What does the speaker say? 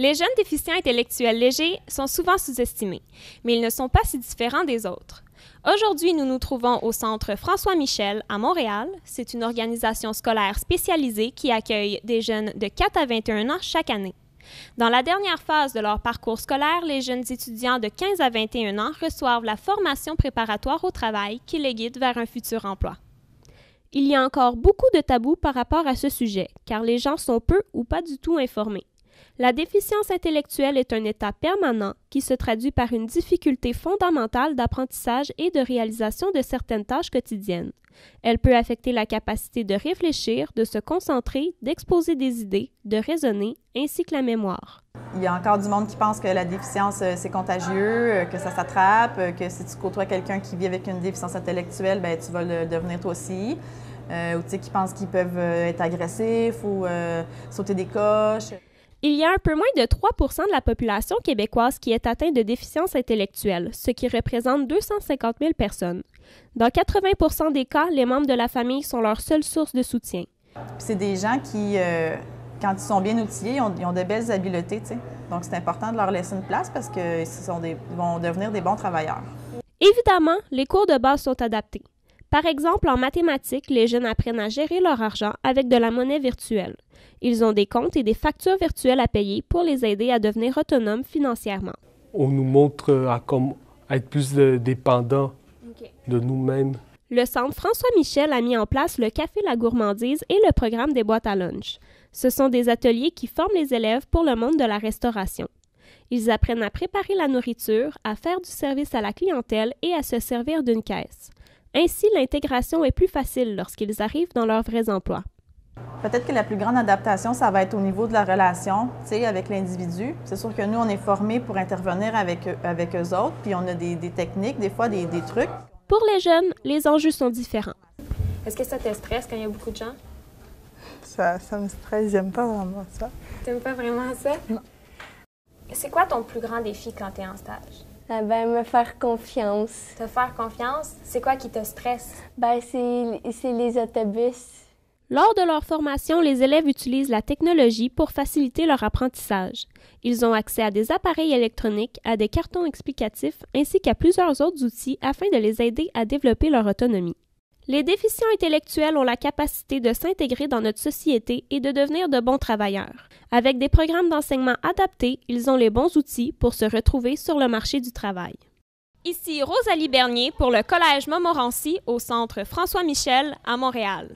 Les jeunes déficients intellectuels légers sont souvent sous-estimés, mais ils ne sont pas si différents des autres. Aujourd'hui, nous nous trouvons au Centre François Michel à Montréal. C'est une organisation scolaire spécialisée qui accueille des jeunes de 4 à 21 ans chaque année. Dans la dernière phase de leur parcours scolaire, les jeunes étudiants de 15 à 21 ans reçoivent la formation préparatoire au travail qui les guide vers un futur emploi. Il y a encore beaucoup de tabous par rapport à ce sujet, car les gens sont peu ou pas du tout informés. La déficience intellectuelle est un état permanent qui se traduit par une difficulté fondamentale d'apprentissage et de réalisation de certaines tâches quotidiennes. Elle peut affecter la capacité de réfléchir, de se concentrer, d'exposer des idées, de raisonner, ainsi que la mémoire. Il y a encore du monde qui pense que la déficience, c'est contagieux, que ça s'attrape, que si tu côtoies quelqu'un qui vit avec une déficience intellectuelle, bien, tu vas le devenir toi aussi. Ou tu sais, qui pensent qu'ils peuvent être agressifs ou sauter des coches. Il y a un peu moins de 3 % de la population québécoise qui est atteinte de déficience intellectuelle, ce qui représente 250 000 personnes. Dans 80 % des cas, les membres de la famille sont leur seule source de soutien. C'est des gens qui, quand ils sont bien outillés, ils ont de belles habiletés, tu sais. Donc, c'est important de leur laisser une place parce qu'ils vont devenir des bons travailleurs. Évidemment, les cours de base sont adaptés. Par exemple, en mathématiques, les jeunes apprennent à gérer leur argent avec de la monnaie virtuelle. Ils ont des comptes et des factures virtuelles à payer pour les aider à devenir autonomes financièrement. On nous montre à être plus dépendants de nous-mêmes. Le Centre François Michel a mis en place le Café La Gourmandise et le programme des boîtes à lunch. Ce sont des ateliers qui forment les élèves pour le monde de la restauration. Ils apprennent à préparer la nourriture, à faire du service à la clientèle et à se servir d'une caisse. Ainsi, l'intégration est plus facile lorsqu'ils arrivent dans leurs vrais emplois. Peut-être que la plus grande adaptation, ça va être au niveau de la relation, tu sais, avec l'individu. C'est sûr que nous, on est formés pour intervenir avec eux autres, puis on a des techniques, des fois des trucs. Pour les jeunes, les enjeux sont différents. Est-ce que ça te stresse quand il y a beaucoup de gens? Ça me stresse, j'aime pas vraiment ça. T'aimes pas vraiment ça? Non. C'est quoi ton plus grand défi quand t'es en stage? Me faire confiance. Te faire confiance? C'est quoi qui te stresse? C'est les autobus. Lors de leur formation, les élèves utilisent la technologie pour faciliter leur apprentissage. Ils ont accès à des appareils électroniques, à des cartons explicatifs, ainsi qu'à plusieurs autres outils afin de les aider à développer leur autonomie. Les déficients intellectuels ont la capacité de s'intégrer dans notre société et de devenir de bons travailleurs. Avec des programmes d'enseignement adaptés, ils ont les bons outils pour se retrouver sur le marché du travail. Ici Rosalie Bernier pour le Collège Montmorency au Centre François Michel à Montréal.